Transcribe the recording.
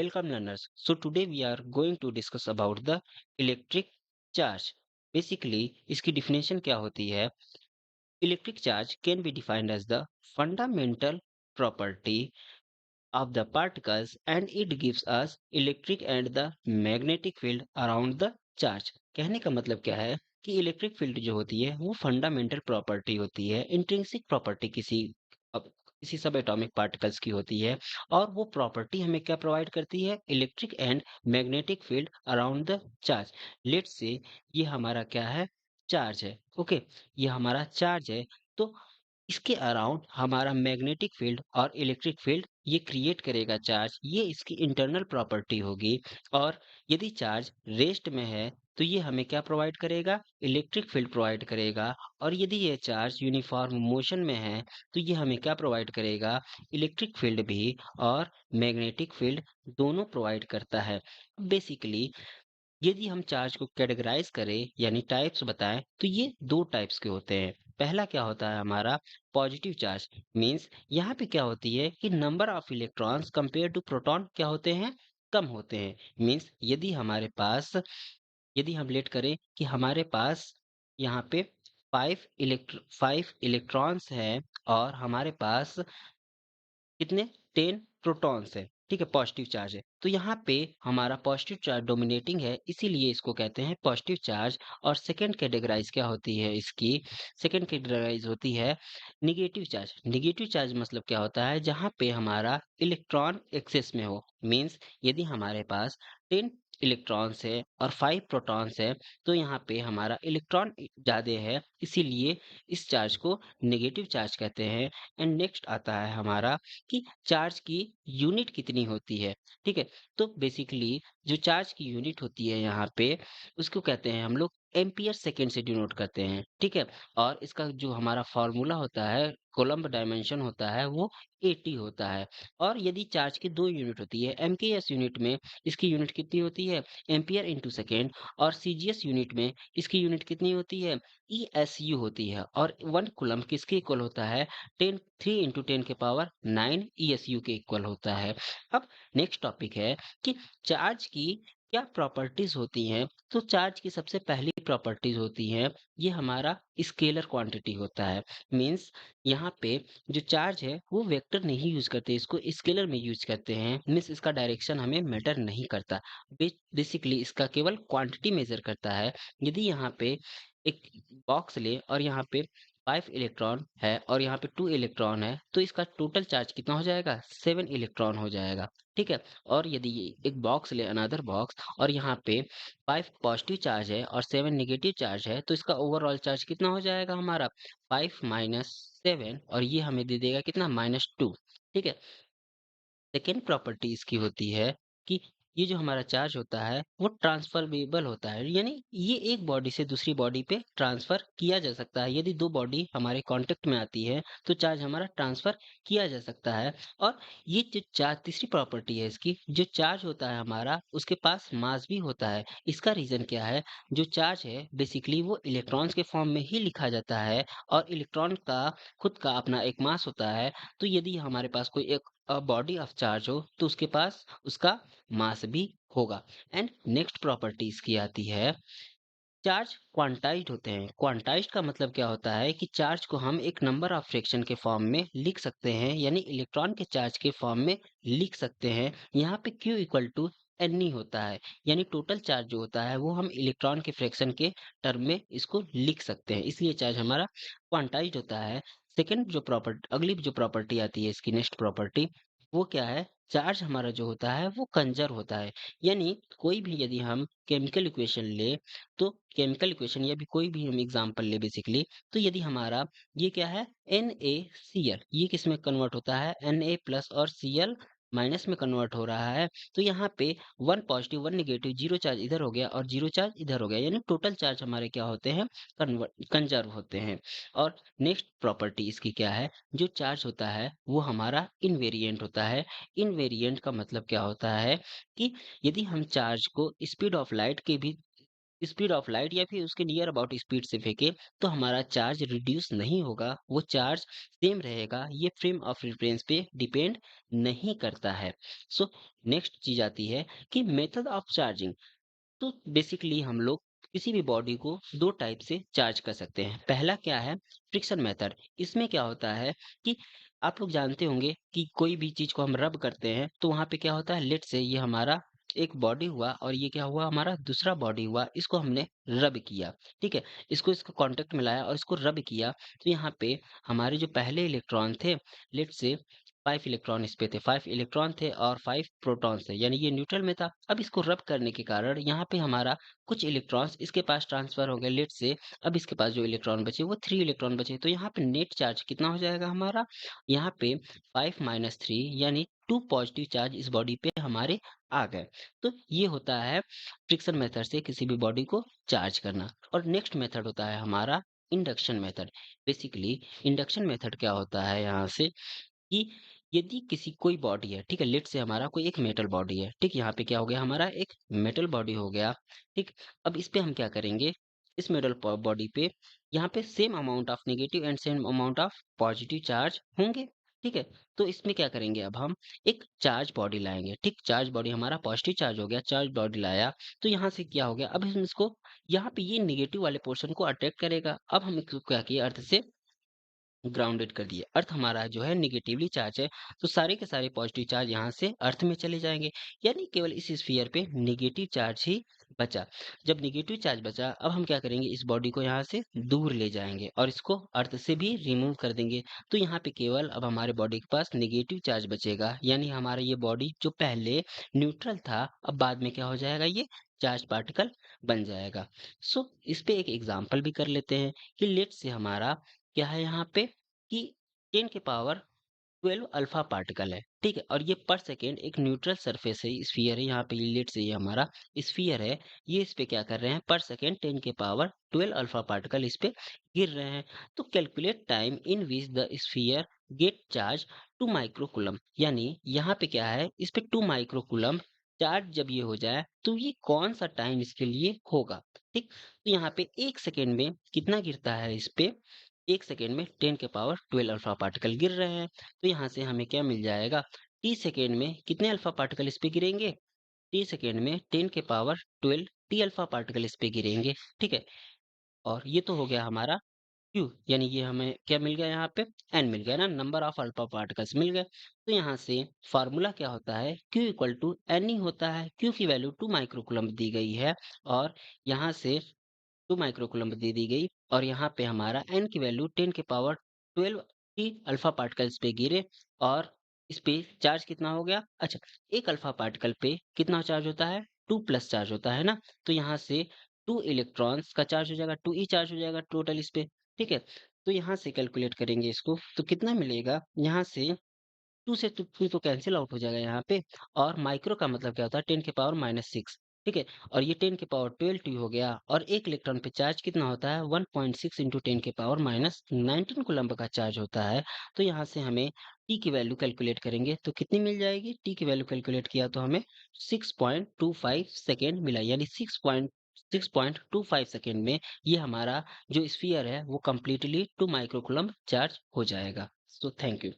Welcome learners. So today we are going to discuss about the electric charge. Basically इसकी definition क्या होती है? Electric charge can be defined as the fundamental property of the particles and it gives us electric and the magnetic field around the charge. कहने का मतलब क्या है कि इलेक्ट्रिक फील्ड जो होती है वो फंडामेंटल प्रॉपर्टी होती है, इंट्रिंसिक प्रॉपर्टी किसी सब एटॉमिक पार्टिकल्स की होती है और वो प्रॉपर्टी हमें क्या प्रोवाइड करती है? Electric and magnetic field around the charge. Let's say ये हमारा क्या है? चार्ज है। ओके, ये हमारा चार्ज है। तो इसके अराउंड हमारा मैग्नेटिक फील्ड और इलेक्ट्रिक फील्ड ये क्रिएट करेगा चार्ज, ये इसकी इंटरनल प्रॉपर्टी होगी। और यदि चार्ज रेस्ट में है तो ये हमें क्या प्रोवाइड करेगा? इलेक्ट्रिक फील्ड प्रोवाइड करेगा। और यदि ये चार्ज यूनिफॉर्म मोशन में है तो ये हमें क्या प्रोवाइड करेगा? इलेक्ट्रिक फील्ड भी और मैग्नेटिक फील्ड दोनों प्रोवाइड करता है। बेसिकली यदि हम चार्ज को कैटेगराइज करें यानी टाइप्स बताएं तो ये दो टाइप्स के होते हैं। पहला क्या होता है हमारा? Positive charge. मींस यहाँ पे क्या होती है कि number of electrons compare to proton क्या होते हैं? कम होते हैं। मींस यदि हम लेट करें कि हमारे पास यहाँ पे फाइव इलेक्ट्रॉन्स हैं और हमारे पास कितने? 10 प्रोटॉन्स है। ठीक है, पॉजिटिव चार्ज है। तो यहाँ पे हमारा पॉजिटिव चार्ज डोमिनेटिंग है, इसीलिए इसको कहते हैं पॉजिटिव चार्ज। और सेकंड कैटेगराइज क्या होती है इसकी? सेकंड कैटेगराइज होती है निगेटिव चार्ज। निगेटिव चार्ज मतलब क्या होता है? जहाँ पे हमारा इलेक्ट्रॉन एक्सेस में हो। मींस यदि हमारे पास 10 इलेक्ट्रॉन्स है और 5 प्रोटॉन्स है तो यहाँ पे हमारा इलेक्ट्रॉन ज्यादा है, इसीलिए इस चार्ज को नेगेटिव चार्ज कहते हैं। एंड नेक्स्ट आता है हमारा कि चार्ज की यूनिट कितनी होती है। ठीक है, तो बेसिकली जो चार्ज की यूनिट होती है यहाँ पे उसको कहते हैं हम लोग एम्पियर सेकेंड से डिनोट करते हैं। ठीक है, और इसका जो हमारा फॉर्मूला होता है, कोलम्ब डायमेंशन होता है, वो 80 होता है। और यदि चार्ज की दो यूनिट होती है, एमकेएस यूनिट में इसकी यूनिट कितनी होती है? Ampere into second. और सीजीएस यूनिट में इसकी यूनिट कितनी होती है? ईएसयू होती है। और 1 कूलम्ब किसके इक्वल होता है? 3 × 10⁹ ESU के इक्वल होता है। अब नेक्स्ट टॉपिक है कि चार्ज की क्या प्रॉपर्टीज होती हैं। तो चार्ज की सबसे पहली प्रॉपर्टीज होती हैं, ये हमारा स्केलर क्वांटिटी होता है। मींस यहाँ पे जो चार्ज है वो वेक्टर नहीं यूज करते, इसको स्केलर में यूज करते हैं। मींस इसका डायरेक्शन हमें मैटर नहीं करता। बेसिकली इसका केवल क्वांटिटी मेजर करता है। यदि यहाँ पे एक बॉक्स ले और यहाँ पे 5 इलेक्ट्रॉन है और यहाँ पे 2 इलेक्ट्रॉन है तो इसका टोटल चार्ज कितना हो जाएगा? 7 इलेक्ट्रॉन हो जाएगा। ठीक है, और यदि ये एक बॉक्स ले, अनदर बॉक्स, और यहाँ पे 5 पॉजिटिव चार्ज है और 7 नेगेटिव चार्ज है तो इसका ओवरऑल चार्ज कितना हो जाएगा हमारा? 5 - 7, और ये हमें दे देगा कितना? -2। ठीक है, सेकेंड प्रॉपर्टी इसकी होती है कि ये जो हमारा चार्ज होता है वो ट्रांसफरेबल होता है, यानी ये एक बॉडी से दूसरी बॉडी पे ट्रांसफर किया जा सकता है। यदि दो बॉडी हमारे कांटेक्ट में आती है तो चार्ज हमारा ट्रांसफर किया जा सकता है। और ये जो चार्ज, तीसरी प्रॉपर्टी है इसकी, जो चार्ज होता है हमारा उसके पास मास भी होता है। इसका रीजन क्या है? जो चार्ज है बेसिकली वो इलेक्ट्रॉन्स के फॉर्म में ही लिखा जाता है और इलेक्ट्रॉन का खुद का अपना एक मास होता है। तो यदि हमारे पास कोई एक बॉडी ऑफ चार्ज हो तो उसके पास उसका मास भी होगा। एंड नेक्स्ट प्रॉपर्टी इसकी आती है, चार्ज क्वांटाइज्ड होते हैं। क्वांटाइज्ड का मतलब क्या होता है कि चार्ज को हम एक नंबर ऑफ फ्रैक्शन के फॉर्म में लिख सकते हैं, यानी इलेक्ट्रॉन के चार्ज के फॉर्म में लिख सकते हैं। यहाँ पे Q इक्वल टू N होता है, यानी टोटल चार्ज जो होता है वो हम इलेक्ट्रॉन के फ्रैक्शन के टर्म में इसको लिख सकते हैं, इसलिए चार्ज हमारा क्वांटाइज्ड होता है। सेकेंड जो प्रॉपर्टी, अगली जो प्रॉपर्टी आती है इसकी, नेक्स्ट प्रॉपर्टी, वो क्या है? चार्ज हमारा जो होता है वो कंजर्व होता है। यानी कोई भी यदि हम केमिकल इक्वेशन ले, तो केमिकल इक्वेशन या भी कोई भी हम एग्जांपल ले बेसिकली, तो यदि हमारा ये क्या है? NaCl, ये किस में कन्वर्ट होता है? Na+ और Cl माइनस में कन्वर्ट हो रहा है। तो यहाँ पे 1 पॉजिटिव 1 नेगेटिव, जीरो चार्ज इधर हो गया और जीरो चार्ज इधर हो गया, यानी टोटल चार्ज हमारे क्या होते हैं? कन्वर्ट, कंजर्व होते हैं। और नेक्स्ट प्रॉपर्टी इसकी क्या है? जो चार्ज होता है वो हमारा इनवेरिएंट होता है। इनवेरिएंट का मतलब क्या होता है कि यदि हम चार्ज को स्पीड ऑफ लाइट के भी स्पीड ऑफ लाइट या फिर उसके नियर अबाउट स्पीड से फेंके तो हमारा चार्ज रिड्यूस नहीं होगा, वो चार्ज सेम रहेगा। ये फ्रेम ऑफ रेफरेंस पे डिपेंड नहीं करता है। सो नेक्स्ट चीज आती है कि मेथड ऑफ चार्जिंग। तो बेसिकली हम लोग किसी भी बॉडी को दो टाइप से चार्ज कर सकते हैं। पहला क्या है, फ्रिक्शन मेथड। इसमें क्या होता है कि आप लोग जानते होंगे कि कोई भी चीज को हम रब करते हैं तो वहां पे क्या होता है, लेट से ये हमारा एक बॉडी हुआ और ये क्या हुआ, हमारा दूसरा बॉडी हुआ, इसको हमने रब किया। ठीक है, इसको इसको कांटेक्ट में लाया और इसको रब किया, तो यहाँ पे हमारे जो पहले इलेक्ट्रॉन थे, लेट से 5 इलेक्ट्रॉन इस पे थे, 5 इलेक्ट्रॉन थे और 5 प्रोटॉन थे, यानी ये न्यूट्रल में था। अब इसको रब करने के कारण यहाँ पे हमारा कुछ इलेक्ट्रॉन्स इसके पास ट्रांसफर हो गए, लेट से अब इसके पास जो इलेक्ट्रॉन बचे वो 3 इलेक्ट्रॉन बचे, तो यहाँ पे नेट चार्ज कितना हो जाएगा हमारा, यहाँ पे 5 - 3 यानी 2 पॉजिटिव चार्ज इस बॉडी पे हमारे आ गए। तो ये होता है फ्रिक्शन मेथड से किसी भी बॉडी को चार्ज करना। और नेक्स्ट मेथड होता है हमारा induction method. Basically induction method क्या होता है यहाँ से कि यदि किसी कोई बॉडी है, ठीक है, लेट से हमारा कोई एक मेटल बॉडी है, ठीक, यहाँ पे क्या हो गया, हमारा एक मेटल बॉडी हो गया। ठीक, अब इस पे हम क्या करेंगे, इस मेटल बॉडी पे यहाँ पे same amount of negative and same amount of positive charge होंगे। ठीक है, तो इसमें क्या करेंगे, अब हम एक चार्ज बॉडी लाएंगे। ठीक, चार्ज बॉडी हमारा पॉजिटिव चार्ज हो गया, चार्ज बॉडी लाया, तो यहाँ से क्या हो गया, अब हम इसको यहाँ पे ये नेगेटिव वाले पोर्शन को अट्रैक्ट करेगा। अब हम इसको क्या किया, अर्थ से ग्राउंडेड कर दिए। अर्थ हमारा जो है निगेटिवली चार्ज है, तो सारे के सारे पॉजिटिव चार्ज यहाँ से अर्थ में चले जाएंगे, यानी केवल इस स्फीयर पे निगेटिव चार्ज ही बचा। जब निगेटिव चार्ज बचा, अब हम क्या करेंगे, इस बॉडी को यहाँ से दूर ले जाएंगे और इसको अर्थ से भी रिमूव कर देंगे। तो यहाँ पे केवल अब हमारे बॉडी के पास निगेटिव चार्ज बचेगा, यानी हमारा ये बॉडी जो पहले न्यूट्रल था, अब बाद में क्या हो जाएगा, ये चार्ज पार्टिकल बन जाएगा। सो इस पे एक एग्जाम्पल भी कर लेते हैं कि लेट से हमारा क्या है यहाँ पे कि 10 के पावर 12 अल्फा पार्टिकल है। ठीक है, और ये पर सेकेंड एक न्यूट्रल सरफेस है, स्फीयर है, यहाँ पे लेट से ये हमारा स्फीयर है, ये इस पे क्या कर रहे हैं, पर सेकेंड 10 के पावर 12 अल्फा पार्टिकल इस पे गिर रहे हैं। तो calculate time in which the sphere gate charge 2 microcoulomb, यानी यहाँ पे क्या है, इस पे 2 माइक्रोकुलम चार्ज जब ये हो जाए तो ये कौन सा टाइम इसके लिए होगा। ठीक, तो यहाँ पे 1 सेकेंड में कितना गिरता है इस पे, 1 सेकेंड में 10 के पावर 12 अल्फा पार्टिकल गिर रहे हैं। तो यहाँ से हमें क्या मिल जाएगा, टी सेकेंड में कितने अल्फा पार्टिकल इस पे गिरेंगे, टी सेकेंड में 10 के पावर 12 टी अल्फा पार्टिकल इस पे गिरेंगे। ठीक है, और ये तो हो गया हमारा क्यू, यानी ये हमें क्या मिल गया, यहाँ पे एन मिल गया ना, नंबर ऑफ अल्फा पार्टिकल्स मिल गए। तो यहाँ से फार्मूला क्या होता है, क्यू इक्वल टू एन ही होता है। क्यू की वैल्यू 2 माइक्रोकुलम दी गई है और यहाँ से 2 माइक्रोकुलम दे दी गई, और यहाँ पे हमारा एन की वैल्यू 10 के पावर 12 की अल्फा पार्टिकल्स पे गिरे, और इस पे चार्ज कितना हो गया, अच्छा, एक अल्फा पार्टिकल पे कितना चार्ज होता है, 2 प्लस चार्ज होता है ना, तो यहाँ से 2 इलेक्ट्रॉन्स का चार्ज हो जाएगा, 2 ई चार्ज हो जाएगा टोटल इस पे। ठीक है, तो यहाँ से कैलकुलेट करेंगे इसको तो कितना मिलेगा, यहाँ से 2 से 2 तो कैंसिल आउट हो जाएगा यहाँ पे, और माइक्रो का मतलब क्या होता है, 10 के पावर -6। ठीक है, और ये 10 के पावर 12 टी हो गया, और एक इलेक्ट्रॉन पे चार्ज कितना होता है, 1.6 इंटू 10 के पावर -19 कूलम्ब का चार्ज होता है। तो यहाँ से हमें टी की वैल्यू कैलकुलेट करेंगे तो कितनी मिल जाएगी, टी की वैल्यू कैलकुलेट किया तो हमें 6.25 सेकेंड मिला, यानी 6.25 सेकेंड में ये हमारा जो स्फीयर है वो कम्प्लीटली 2 माइक्रोकुलम्ब चार्ज हो जाएगा। So thank you.